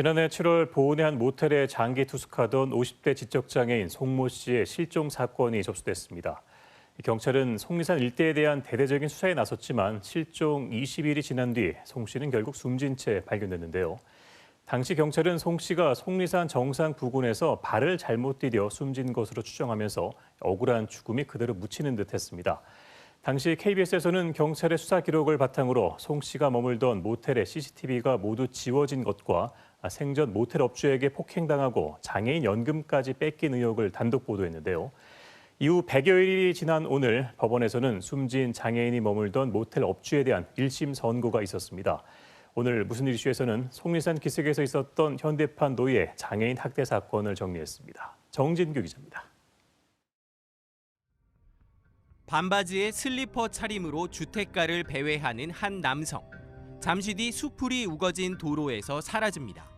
지난해 7월 보은의 한 모텔에 장기 투숙하던 50대 지적장애인 송모 씨의 실종 사건이 접수됐습니다. 경찰은 속리산 일대에 대한 대대적인 수사에 나섰지만 실종 20일이 지난 뒤 송 씨는 결국 숨진 채 발견됐는데요. 당시 경찰은 송 씨가 속리산 정상 부근에서 발을 잘못 디뎌 숨진 것으로 추정하면서 억울한 죽음이 그대로 묻히는 듯했습니다. 당시 KBS에서는 경찰의 수사 기록을 바탕으로 송 씨가 머물던 모텔의 CCTV가 모두 지워진 것과 생전 모텔 업주에게 폭행당하고 장애인 연금까지 뺏긴 의혹을 단독 보도했는데요. 이후 100여일이 지난 오늘 법원에서는 숨진 장애인이 머물던 모텔 업주에 대한 1심 선고가 있었습니다. 오늘 무슨 일 이슈에서는 속리산 기슭에서 있었던 현대판 노예 장애인 학대 사건을 정리했습니다. 정진규 기자입니다. 반바지에 슬리퍼 차림으로 주택가를 배회하는 한 남성. 잠시 뒤 수풀이 우거진 도로에서 사라집니다.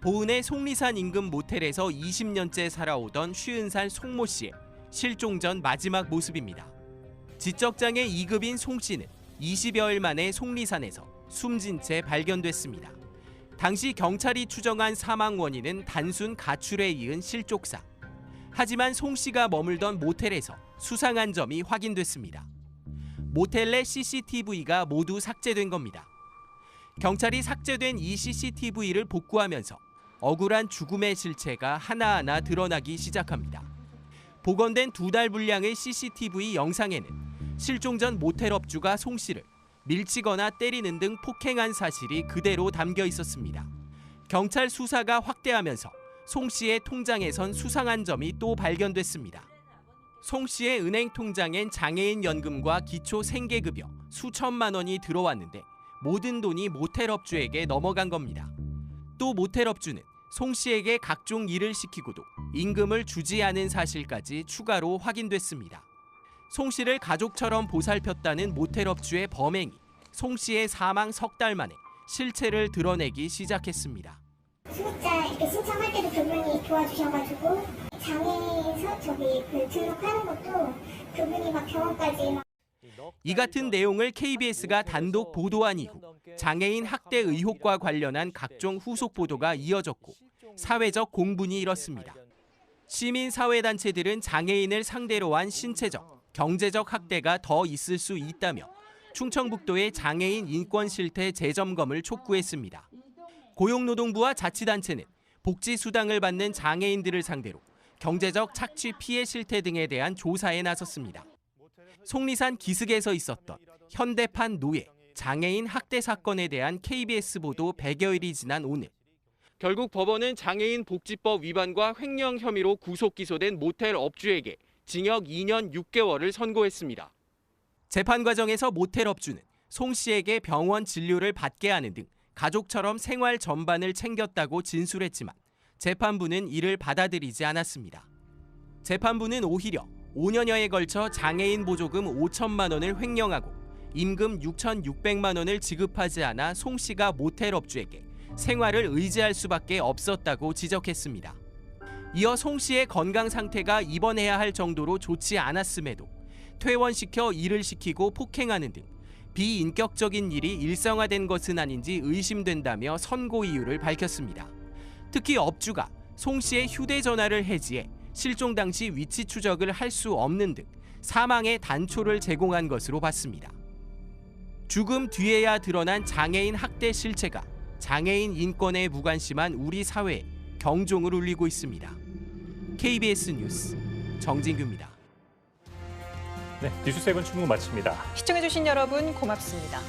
보은의 속리산 인근 모텔에서 20년째 살아오던 50살 송모 씨의 실종 전 마지막 모습입니다. 지적장애 2급인 송 씨는 20여일 만에 속리산에서 숨진 채 발견됐습니다. 당시 경찰이 추정한 사망 원인은 단순 가출에 이은 실족사. 하지만 송 씨가 머물던 모텔에서 수상한 점이 확인됐습니다. 모텔 내 CCTV가 모두 삭제된 겁니다. 경찰이 삭제된 이 CCTV를 복구하면서 억울한 죽음의 실체가 하나하나 드러나기 시작합니다. 복원된 2달 분량의 CCTV 영상에는 실종 전 모텔 업주가 송 씨를 밀치거나 때리는 등 폭행한 사실이 그대로 담겨 있었습니다. 경찰 수사가 확대하면서 송 씨의 통장에선 수상한 점이 또 발견됐습니다. 송 씨의 은행 통장엔 장애인 연금과 기초 생계급여 수천만 원이 들어왔는데 모든 돈이 모텔 업주에게 넘어간 겁니다. 또 모텔 업주는 송 씨에게 각종 일을 시키고도 임금을 주지 않은 사실까지 추가로 확인됐습니다. 송 씨를 가족처럼 보살폈다는 모텔 업주의 범행이 송 씨의 사망 석 달 만에 실체를 드러내기 시작했습니다. 수급자 이렇게 신청할 때도 그분이 도와주셔가지고 장애인서 등록하는 것도 그분이 막 병원까지 이 같은 내용을 KBS가 단독 보도한 이후 장애인 학대 의혹과 관련한 각종 후속 보도가 이어졌고 사회적 공분이 일었습니다. 시민사회단체들은 장애인을 상대로 한 신체적, 경제적 학대가 더 있을 수 있다며 충청북도의 장애인 인권 실태 재점검을 촉구했습니다. 고용노동부와 자치단체는 복지수당을 받는 장애인들을 상대로 경제적 착취 피해 실태 등에 대한 조사에 나섰습니다. 속리산 기슭에서 있었던 현대판 노예, 장애인 학대 사건에 대한 KBS 보도 100여일이 지난 오늘. 결국 법원은 장애인 복지법 위반과 횡령 혐의로 구속 기소된 모텔 업주에게 징역 2년 6개월을 선고했습니다. 재판 과정에서 모텔 업주는 송 씨에게 병원 진료를 받게 하는 등 가족처럼 생활 전반을 챙겼다고 진술했지만 재판부는 이를 받아들이지 않았습니다. 재판부는 오히려 5년여에 걸쳐 장애인 보조금 5천만 원을 횡령하고 임금 6,600만 원을 지급하지 않아 송 씨가 모텔 업주에게 생활을 의지할 수밖에 없었다고 지적했습니다. 이어 송 씨의 건강 상태가 입원해야 할 정도로 좋지 않았음에도 퇴원시켜 일을 시키고 폭행하는 등 비인격적인 일이 일상화된 것은 아닌지 의심된다며 선고 이유를 밝혔습니다. 특히 업주가 송 씨의 휴대전화를 해지해 실종 당시 위치 추적을 할 수 없는 등 사망의 단초를 제공한 것으로 봤습니다. 죽음 뒤에야 드러난 장애인 학대 실체가 장애인 인권에 무관심한 우리 사회에 경종을 울리고 있습니다. KBS 뉴스 정진규입니다. 네, 뉴스7 충무 마칩니다. 시청해주신 여러분 고맙습니다.